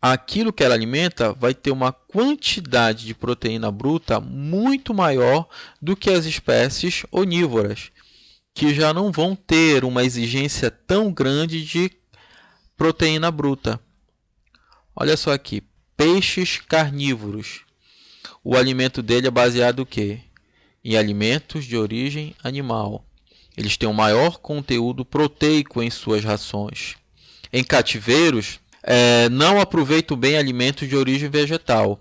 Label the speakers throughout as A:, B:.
A: aquilo que ela alimenta vai ter uma quantidade de proteína bruta muito maior do que as espécies onívoras, que já não vão ter uma exigência tão grande de proteína bruta. Olha só aqui, peixes carnívoros. O alimento dele é baseado em quê? Em alimentos de origem animal. Eles têm um maior conteúdo proteico em suas rações. Em cativeiros, não aproveitam bem alimentos de origem vegetal.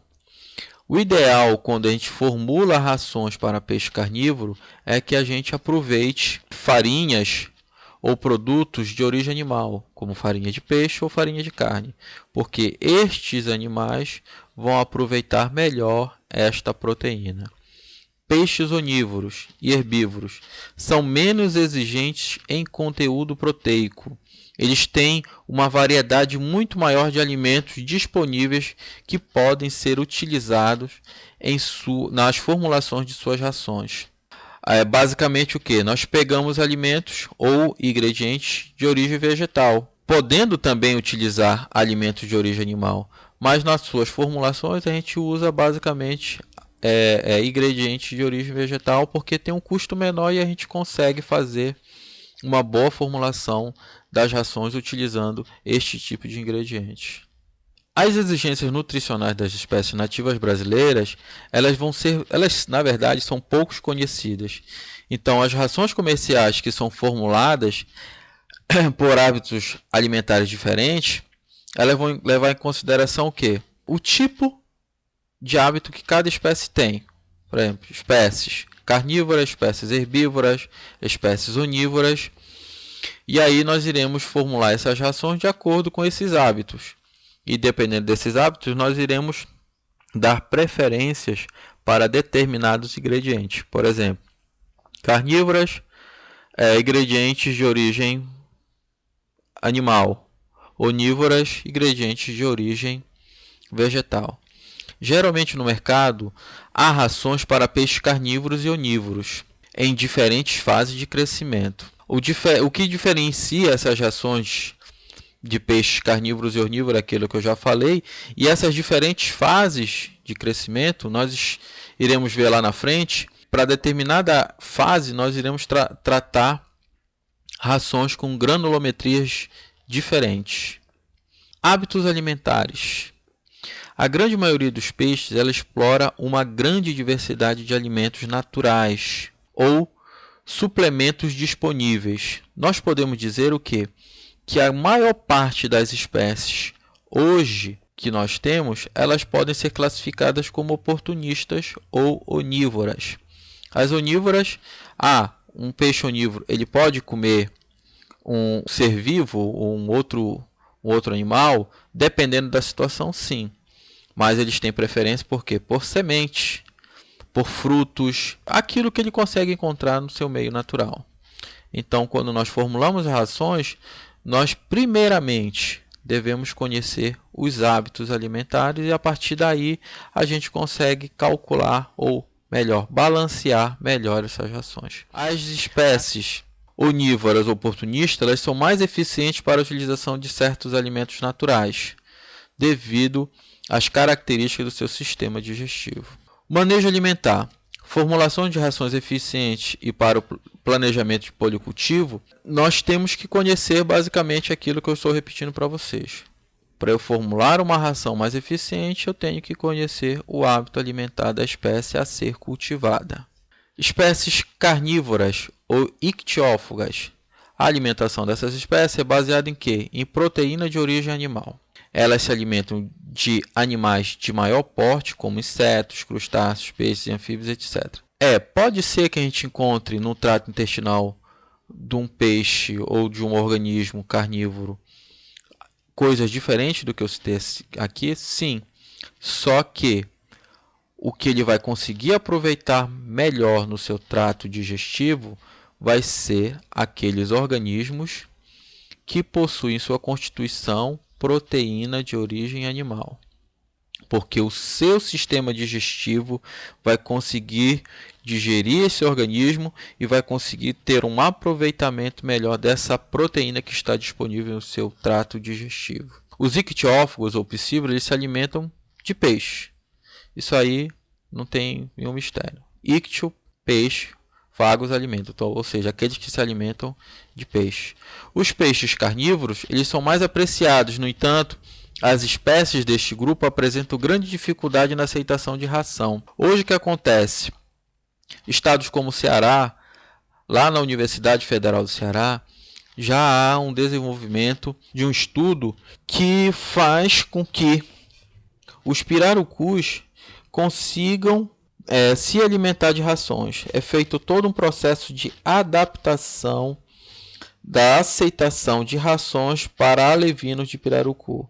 A: O ideal, quando a gente formula rações para peixe carnívoro, é que a gente aproveite farinhas ou produtos de origem animal, como farinha de peixe ou farinha de carne, porque estes animais vão aproveitar melhor esta proteína. Peixes onívoros e herbívoros são menos exigentes em conteúdo proteico. Eles têm uma variedade muito maior de alimentos disponíveis que podem ser utilizados nas formulações de suas rações. Basicamente o que? Nós pegamos alimentos ou ingredientes de origem vegetal, podendo também utilizar alimentos de origem animal, mas nas suas formulações a gente usa basicamente ingredientes de origem vegetal porque tem um custo menor e a gente consegue fazer uma boa formulação das rações utilizando este tipo de ingredientes. As exigências nutricionais das espécies nativas brasileiras, elas na verdade são poucos conhecidas. Então, as rações comerciais que são formuladas por hábitos alimentares diferentes, elas vão levar em consideração o quê? O tipo de hábito que cada espécie tem. Por exemplo, espécies carnívoras, espécies herbívoras, espécies onívoras. E aí nós iremos formular essas rações de acordo com esses hábitos. E dependendo desses hábitos, nós iremos dar preferências para determinados ingredientes. Por exemplo, carnívoras, ingredientes de origem animal. Onívoras, ingredientes de origem vegetal. Geralmente no mercado, há rações para peixes carnívoros e onívoros, em diferentes fases de crescimento. O que diferencia essas rações de peixes carnívoros e onívoros, aquilo que eu já falei, e essas diferentes fases de crescimento, nós iremos ver lá na frente. Para determinada fase, nós iremos tratar rações com granulometrias diferentes. Hábitos alimentares. A grande maioria dos peixes ela explora uma grande diversidade de alimentos naturais ou suplementos disponíveis. Nós podemos dizer o quê? Que a maior parte das espécies hoje que nós temos, elas podem ser classificadas como oportunistas ou onívoras. As onívoras, um peixe onívoro, ele pode comer um ser vivo ou um outro animal, dependendo da situação, sim. Mas eles têm preferência por quê? Por sementes, por frutos, aquilo que ele consegue encontrar no seu meio natural. Então, quando nós formulamos as rações, nós primeiramente devemos conhecer os hábitos alimentares e a partir daí a gente consegue calcular ou melhor, balancear melhor essas rações. As espécies onívoras oportunistas elas são mais eficientes para a utilização de certos alimentos naturais, devido às características do seu sistema digestivo. Manejo alimentar. Formulação de rações eficientes e para o planejamento de policultivo, nós temos que conhecer basicamente aquilo que eu estou repetindo para vocês. Para eu formular uma ração mais eficiente, eu tenho que conhecer o hábito alimentar da espécie a ser cultivada. Espécies carnívoras ou ictiófagas. A alimentação dessas espécies é baseada em quê? Em proteína de origem animal. Elas se alimentam de animais de maior porte, como insetos, crustáceos, peixes, anfíbios, etc. Pode ser que a gente encontre no trato intestinal de um peixe ou de um organismo carnívoro coisas diferentes do que eu citei aqui, sim. Só que o que ele vai conseguir aproveitar melhor no seu trato digestivo vai ser aqueles organismos que possuem em sua constituição proteína de origem animal. Porque o seu sistema digestivo vai conseguir digerir esse organismo e vai conseguir ter um aproveitamento melhor dessa proteína que está disponível no seu trato digestivo. Os ictiófagos ou piscívoros, eles se alimentam de peixe. Isso aí não tem nenhum mistério. Ictio, peixe, fagos alimentam, então, ou seja, aqueles que se alimentam de peixe. Os peixes carnívoros, eles são mais apreciados, no entanto, as espécies deste grupo apresentam grande dificuldade na aceitação de ração. Hoje o que acontece? Estados como o Ceará, lá na Universidade Federal do Ceará, já há um desenvolvimento de um estudo que faz com que os pirarucus consigam se alimentar de rações. É feito todo um processo de adaptação da aceitação de rações para alevinos de pirarucu.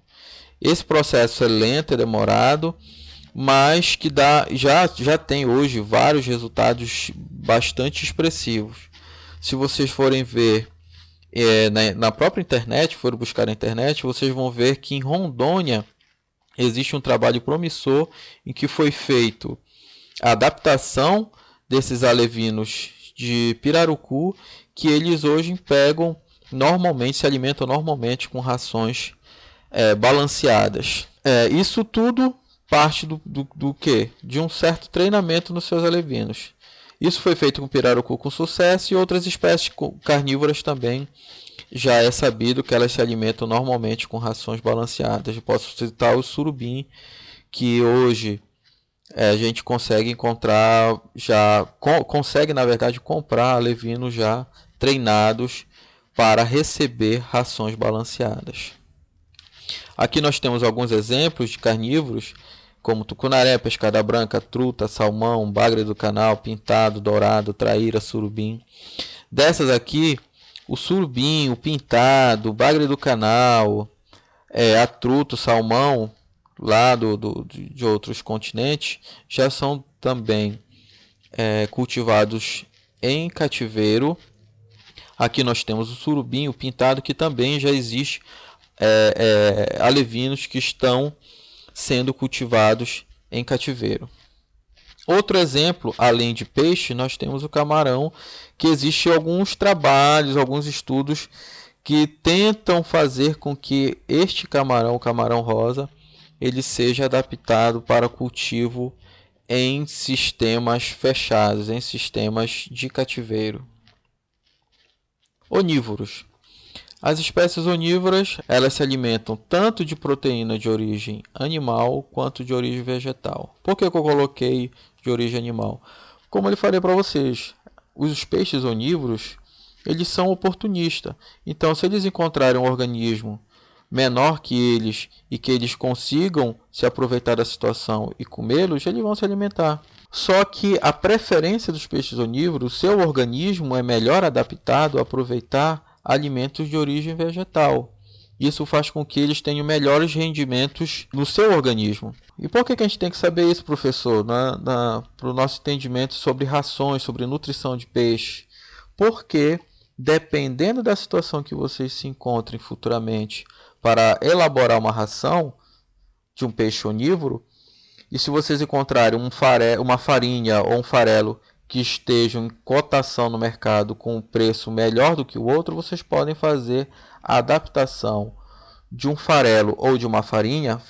A: Esse processo é lento, é demorado, mas que já tem hoje vários resultados bastante expressivos. Se vocês forem ver na própria internet, forem buscar na internet, vocês vão ver que em Rondônia existe um trabalho promissor em que foi feito a adaptação desses alevinos de pirarucu, que eles hoje pegam normalmente, se alimentam normalmente com rações balanceadas. Isso tudo parte do quê? De um certo treinamento nos seus alevinos. Isso foi feito com pirarucu com sucesso e outras espécies carnívoras também. Já é sabido que elas se alimentam normalmente com rações balanceadas. Eu posso citar o surubim, que hoje a gente consegue encontrar, consegue na verdade comprar alevinos já treinados para receber rações balanceadas. Aqui nós temos alguns exemplos de carnívoros, como tucunaré, pescada branca, truta, salmão, bagre do canal, pintado, dourado, traíra, surubim. Dessas aqui, o surubim, o pintado, o bagre do canal, a truta, o salmão, lá de outros continentes, já são também cultivados em cativeiro. Aqui nós temos o surubim, o pintado, que também já existe alevinos que estão sendo cultivados em cativeiro. Outro exemplo, além de peixe, nós temos o camarão, que existe alguns trabalhos, alguns estudos que tentam fazer com que este camarão, o camarão rosa, ele seja adaptado para cultivo em sistemas fechados, em sistemas de cativeiro. Onívoros. As espécies onívoras, elas se alimentam tanto de proteína de origem animal quanto de origem vegetal. Por que eu coloquei de origem animal? Como eu falei para vocês, os peixes onívoros, eles são oportunistas. Então, se eles encontrarem um organismo menor que eles e que eles consigam se aproveitar da situação e comê-los, eles vão se alimentar. Só que a preferência dos peixes onívoros, seu organismo é melhor adaptado a aproveitar alimentos de origem vegetal. Isso faz com que eles tenham melhores rendimentos no seu organismo. E por que a gente tem que saber isso, professor? Para o nosso entendimento sobre rações, sobre nutrição de peixe. Porque, dependendo da situação que vocês se encontrem futuramente para elaborar uma ração de um peixe onívoro, e se vocês encontrarem uma farinha ou um farelo que estejam em cotação no mercado com um preço melhor do que o outro, vocês podem fazer a adaptação de um farelo ou de uma farinha.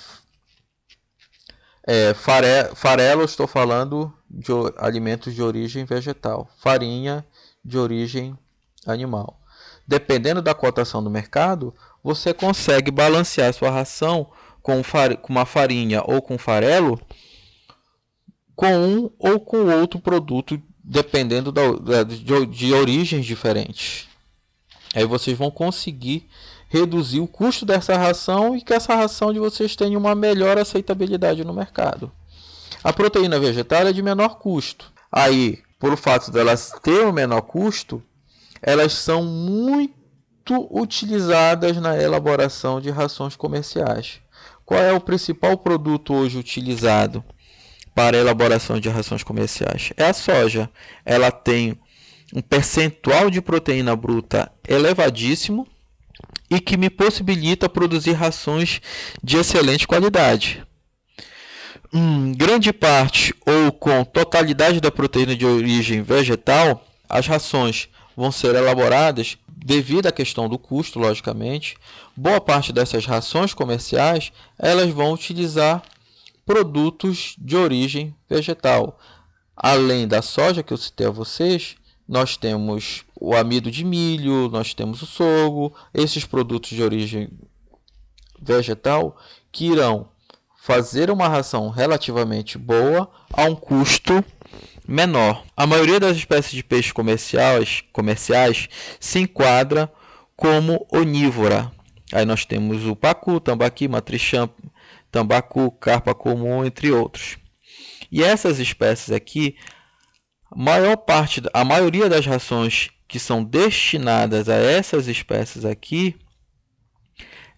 A: Farelo, estou falando de alimentos de origem vegetal, farinha de origem animal. Dependendo da cotação do mercado, você consegue balancear sua ração com uma farinha ou com farelo, com um ou com outro produto, dependendo de origens diferentes. Aí vocês vão conseguir reduzir o custo dessa ração e que essa ração de vocês tenha uma melhor aceitabilidade no mercado. A proteína vegetal é de menor custo. Aí, por o fato delas ter um menor custo, elas são muito utilizadas na elaboração de rações comerciais. Qual é o principal produto hoje utilizado para a elaboração de rações comerciais? É a soja. Ela tem um percentual de proteína bruta elevadíssimo e que me possibilita produzir rações de excelente qualidade. Grande parte ou com totalidade da proteína de origem vegetal, as rações vão ser elaboradas devido à questão do custo, logicamente, boa parte dessas rações comerciais, elas vão utilizar produtos de origem vegetal. Além da soja que eu citei a vocês, nós temos o amido de milho, nós temos o sorgo, esses produtos de origem vegetal que irão fazer uma ração relativamente boa a um custo menor. A maioria das espécies de peixes comerciais se enquadra como onívora. Aí nós temos o pacu, tambaqui, matrixã, tambacu, carpa comum, entre outros. E essas espécies aqui, a maioria das rações que são destinadas a essas espécies aqui,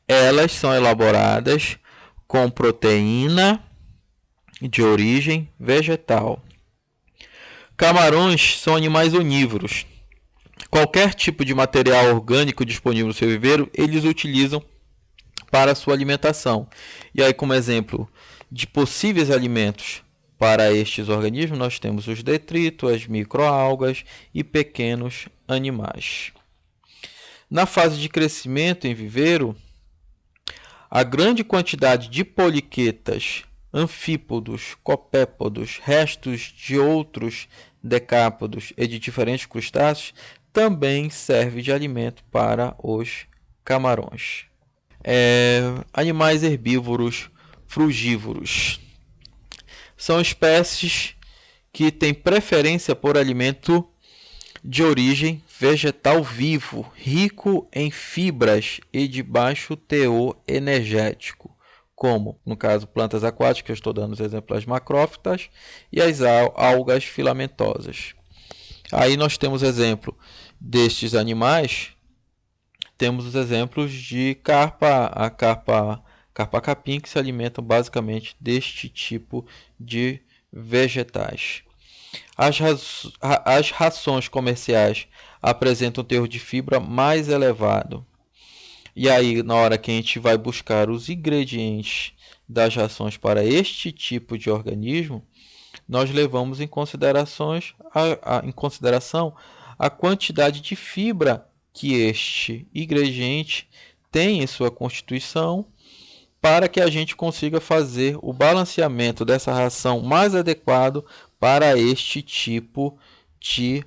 A: elas são elaboradas com proteína de origem vegetal. Camarões são animais onívoros. Qualquer tipo de material orgânico disponível no seu viveiro, eles utilizam para a sua alimentação. E aí, como exemplo de possíveis alimentos para estes organismos, nós temos os detritos, as microalgas e pequenos animais. Na fase de crescimento em viveiro, a grande quantidade de poliquetas, anfípodos, copépodos, restos de outros decápodos e de diferentes crustáceos também serve de alimento para os camarões. Animais herbívoros frugívoros são espécies que têm preferência por alimento de origem vegetal vivo, rico em fibras e de baixo teor energético, como, no caso, plantas aquáticas, estou dando os exemplos macrófitas, e as algas filamentosas. Aí nós temos exemplo destes animais, temos os exemplos de a carpa-capim, que se alimentam basicamente deste tipo de vegetais. As rações comerciais apresentam um teor de fibra mais elevado. E aí, na hora que a gente vai buscar os ingredientes das rações para este tipo de organismo, nós levamos em consideração a quantidade de fibra que este ingrediente tem em sua constituição, para que a gente consiga fazer o balanceamento dessa ração mais adequado para este tipo de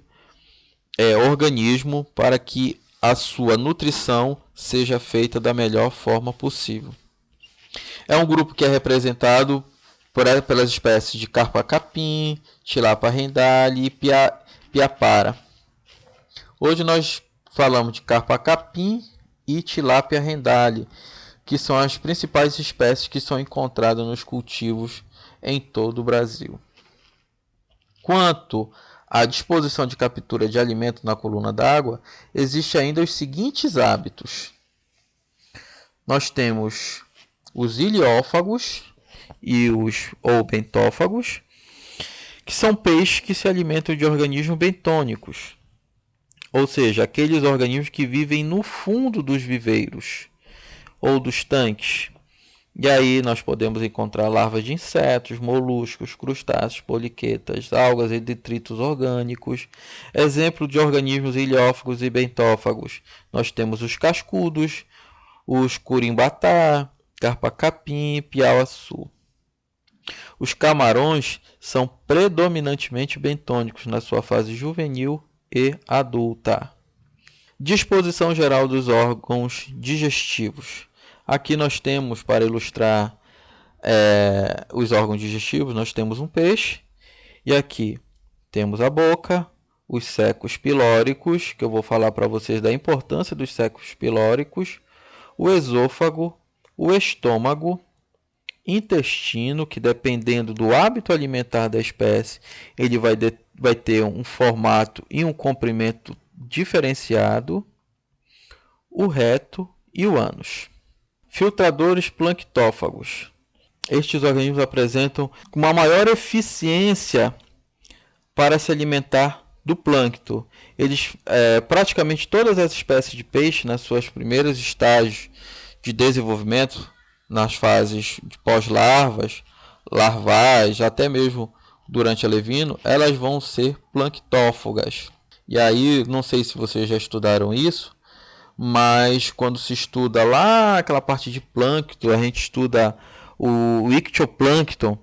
A: organismo, para que a sua nutrição seja feita da melhor forma possível. É um grupo que é representado pelas espécies de carpa-capim, tilapa rendale e piapara. Hoje nós falamos de carpa-capim e tilápia rendale, que são as principais espécies que são encontradas nos cultivos em todo o Brasil. Quanto à disposição de captura de alimento na coluna d'água, existe ainda os seguintes hábitos. Nós temos os iliófagos ou bentófagos, que são peixes que se alimentam de organismos bentônicos, ou seja, aqueles organismos que vivem no fundo dos viveiros ou dos tanques. E aí nós podemos encontrar larvas de insetos, moluscos, crustáceos, poliquetas, algas e detritos orgânicos. Exemplo de organismos iliófagos e bentófagos: nós temos os cascudos, os curimbatá, carpa-capim e piauaçu. Os camarões são predominantemente bentônicos na sua fase juvenil e adulta. Disposição geral dos órgãos digestivos. Aqui nós temos, para ilustrar os órgãos digestivos, nós temos um peixe. E aqui temos a boca, os secos pilóricos, que eu vou falar para vocês da importância dos secos pilóricos, o esôfago, o estômago, intestino, que dependendo do hábito alimentar da espécie, ele vai ter um formato e um comprimento diferenciado, o reto e o ânus. Filtradores planctófagos. Estes organismos apresentam uma maior eficiência para se alimentar do plâncton. Praticamente todas as espécies de peixe, nas suas primeiros estágios de desenvolvimento, nas fases de pós-larvas, larvais, até mesmo durante a levino, elas vão ser planctófagas. E aí, não sei se vocês já estudaram isso, mas quando se estuda lá aquela parte de plâncton, a gente estuda o ictioplâncton,